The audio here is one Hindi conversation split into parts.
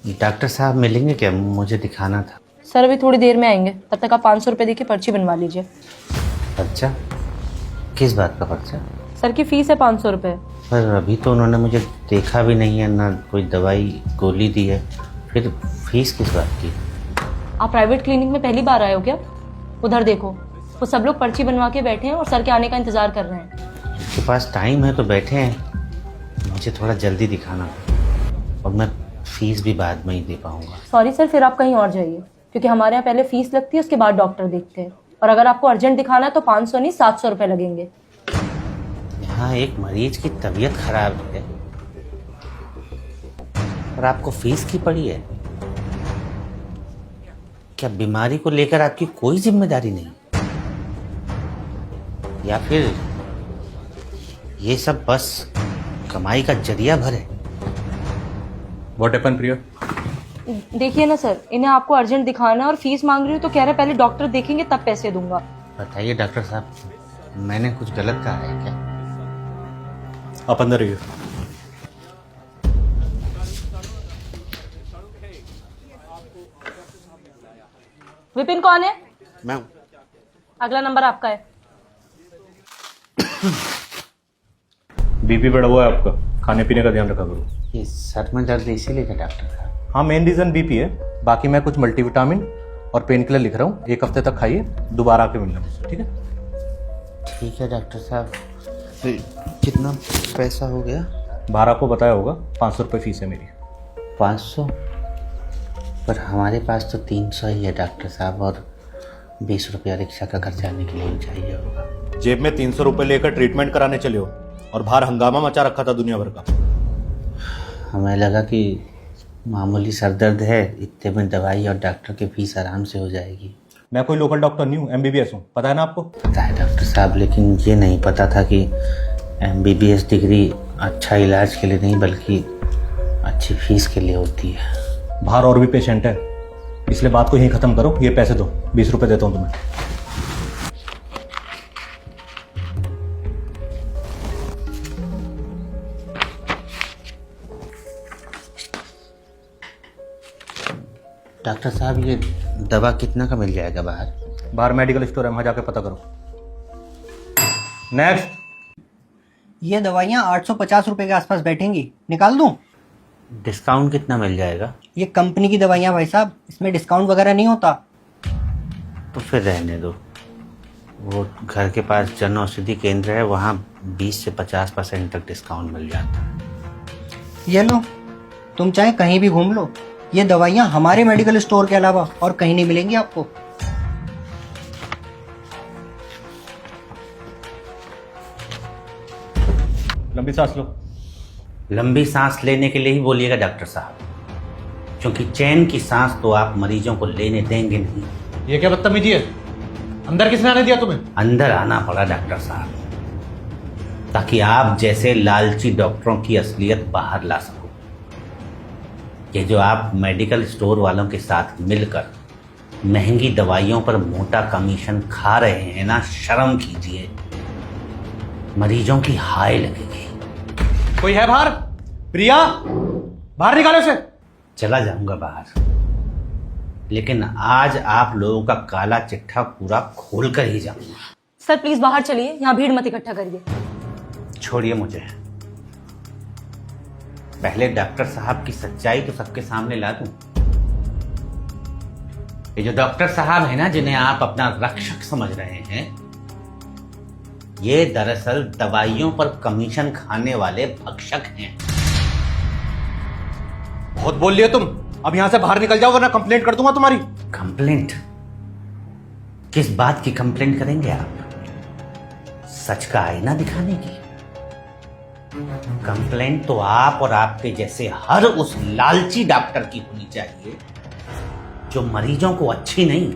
डॉक्टर साहब मिलेंगे क्या? मुझे दिखाना था। सर अभी थोड़ी देर में आएंगे, तब तक आप 500 रुपये देके पर्ची बनवा लीजिए। पर्चा? किस बात का पर्चा? सर की फीस है 500 रुपये। पर अभी तो उन्होंने मुझे देखा भी नहीं है, ना कोई दवाई गोली दी है, फिर फीस किस बात की? आप प्राइवेट क्लिनिक में पहली बार आए हो क्या? उधर देखो, वो सब लोग पर्ची बनवा के बैठे हैं और सर के आने का इंतजार कर रहे हैं। उसके पास टाइम है तो बैठे हैं, मुझे थोड़ा जल्दी दिखाना और मैं फीस भी बाद में ही दे पाऊंगा। सॉरी सर, फिर आप कहीं और जाइए, क्योंकि हमारे यहाँ पहले फीस लगती है, उसके बाद डॉक्टर देखते हैं। और अगर आपको अर्जेंट दिखाना है तो 500 नहीं 700 रुपये लगेंगे। यहाँ एक मरीज की तबीयत खराब है और आपको फीस की पड़ी है? क्या बीमारी को लेकर आपकी कोई जिम्मेदारी नहीं, या फिर ये सब बस कमाई का जरिया भर है? व्हाट हैपन प्रिया? देखिए ना सर, इन्हें आपको अर्जेंट दिखाना है और फीस मांग रही हूँ तो कह रहे पहले डॉक्टर देखेंगे तब पैसे दूंगा। बताइए डॉक्टर साहब, मैंने कुछ गलत कहा है क्या? आप अंदर रहिए। विपिन कौन है? मैं हूं। अगला नंबर आपका है। बीपी बढ़ा हुआ है आपका, खाने पीने का ध्यान रखा करो। ये सर में दर्द इसीलिए क्या डॉक्टर साहब? हाँ, मेन रीजन बीपी है। बाकी मैं कुछ मल्टीविटामिन और पेन किलर लिख रहा हूँ, 1 हफ्ते तक खाइए, दोबारा आके मिलना मुझसे, ठीक है? ठीक है डॉक्टर साहब। कितना पैसा हो गया? 12 को बताया होगा, 500 रुपये फीस है मेरी। 500? पर हमारे पास तो 300 ही है डॉक्टर साहब, और 20 रुपया रिक्शा का खर्च आने के लिए भी चाहिए होगा। जेब में 300 रुपये लेकर ट्रीटमेंट कराने चले हो और बाहर हंगामा मचा रखा था दुनिया भर का। हमें लगा कि मामूली सर दर्द है, इतने में दवाई और डॉक्टर की फीस आराम से हो जाएगी। मैं कोई लोकल डॉक्टर नहीं हूँ, MBBS हूँ, पता है ना आपको? पता है डॉक्टर साहब, लेकिन ये नहीं पता था कि MBBS डिग्री अच्छा इलाज के लिए नहीं बल्कि अच्छी फीस के लिए होती है। बाहर और भी पेशेंट है, इसलिए बात को यहीं खत्म करो। ये पैसे दो, 20 रुपये देता हूँ तुम्हें। डॉक्टर साहब, ये दवा कितना का मिल जाएगा बाहर? बाहर मेडिकल स्टोर है, वहां जाके पता करो। नेक्स्ट। ये दवाइयाँ 850 रुपए के आसपास बैठेंगी, निकाल दूं? डिस्काउंट कितना मिल जाएगा? ये कंपनी की दवाइयाँ भाई साहब, इसमें डिस्काउंट वगैरह नहीं होता। तो फिर रहने दो। वो घर के पास जन औषधि केंद्र है, वहाँ 20 से 50% तक डिस्काउंट मिल जाता है। ये लो, तुम चाहे कहीं भी घूम लो, ये दवाइयाँ हमारे मेडिकल स्टोर के अलावा और कहीं नहीं मिलेंगी आपको। लंबी सांस लो। लंबी सांस लेने के लिए ही बोलिएगा डॉक्टर साहब, क्योंकि चैन की सांस तो आप मरीजों को लेने देंगे नहीं। ये क्या बदतमीजी है? अंदर किसने आने दिया तुम्हें? अंदर आना पड़ा डॉक्टर साहब, ताकि आप जैसे लालची डॉक्टरों की असलियत बाहर ला सको। ये जो आप मेडिकल स्टोर वालों के साथ मिलकर महंगी दवाइयों पर मोटा कमीशन खा रहे हैं ना, शर्म कीजिए, मरीजों की हाय लगेगी। कोई है बाहर? प्रिया, बाहर निकालो इसे। चला जाऊंगा बाहर, लेकिन आज आप लोगों का काला चिट्ठा पूरा खोल कर ही जाऊंगा। सर प्लीज बाहर चलिए, यहाँ भीड़ मत इकट्ठा करिए। छोड़िए मुझे, पहले डॉक्टर साहब की सच्चाई तो सबके सामने ला दूं। ये जो डॉक्टर साहब है ना, जिन्हें आप अपना रक्षक समझ रहे हैं, ये दरअसल दवाइयों पर कमीशन खाने वाले भक्षक हैं। बहुत बोल लिए तुम, अब यहां से बाहर निकल जाओ वरना कंप्लेंट कर दूंगा तुम्हारी। कंप्लेंट? किस बात की कंप्लेंट करेंगे आप? सच का आईना दिखाने की? कंप्लेंट तो आप और आपके जैसे हर उस लालची डॉक्टर की होनी चाहिए जो मरीजों को अच्छी नहीं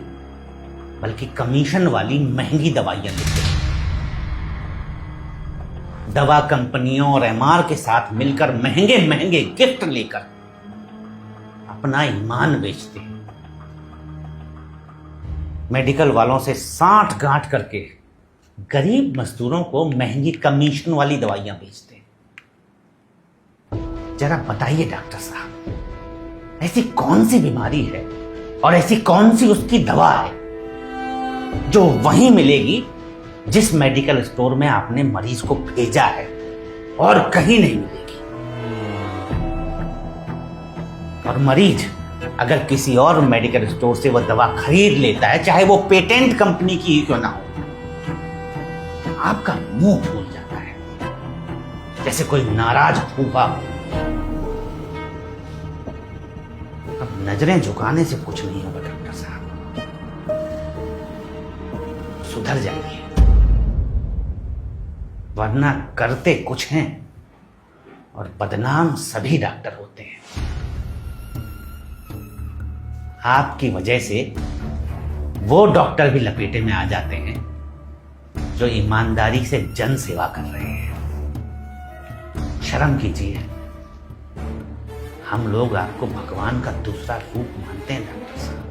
बल्कि कमीशन वाली महंगी दवाइयां देते हैं। दवा कंपनियों और MR के साथ मिलकर महंगे महंगे गिफ्ट लेकर अपना ईमान बेचते हैं। मेडिकल वालों से साठ गांठ करके गरीब मजदूरों को महंगी कमीशन वाली दवाइयां बेचते हैं। जरा बताइए डॉक्टर साहब, ऐसी कौन सी बीमारी है और ऐसी कौन सी उसकी दवा है जो वहीं मिलेगी जिस मेडिकल स्टोर में आपने मरीज को भेजा है और कहीं नहीं मिलेगी। और मरीज अगर किसी और मेडिकल स्टोर से वह दवा खरीद लेता है, चाहे वो पेटेंट कंपनी की ही क्यों ना हो, आपका मुंह फूल जाता है जैसे कोई नाराज फूफा हो। अब नजरें झुकाने से कुछ नहीं होगा डॉक्टर साहब, सुधर जाइए, वरना करते कुछ हैं और बदनाम सभी डॉक्टर होते हैं। आपकी वजह से वो डॉक्टर भी लपेटे में आ जाते हैं जो ईमानदारी से जन सेवा कर रहे हैं। शर्म कीजिए, हम लोग आपको भगवान का दूसरा रूप मानते हैं डॉक्टर साहब।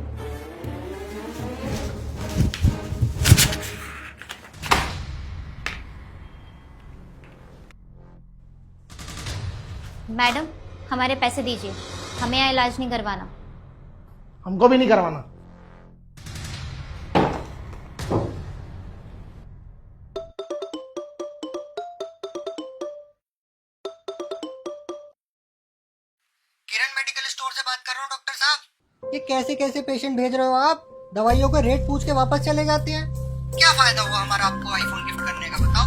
मैडम, हमारे पैसे दीजिए, हमें यहाँ इलाज नहीं करवाना। हमको भी नहीं करवाना। किरण मेडिकल स्टोर से बात कर रहा हूँ डॉक्टर साहब। ये कैसे कैसे पेशेंट भेज रहे हो आप? दवाइयों का रेट पूछ के वापस चले जाते हैं। क्या फायदा हुआ हमारा आपको आईफोन गिफ्ट करने का, बताओ।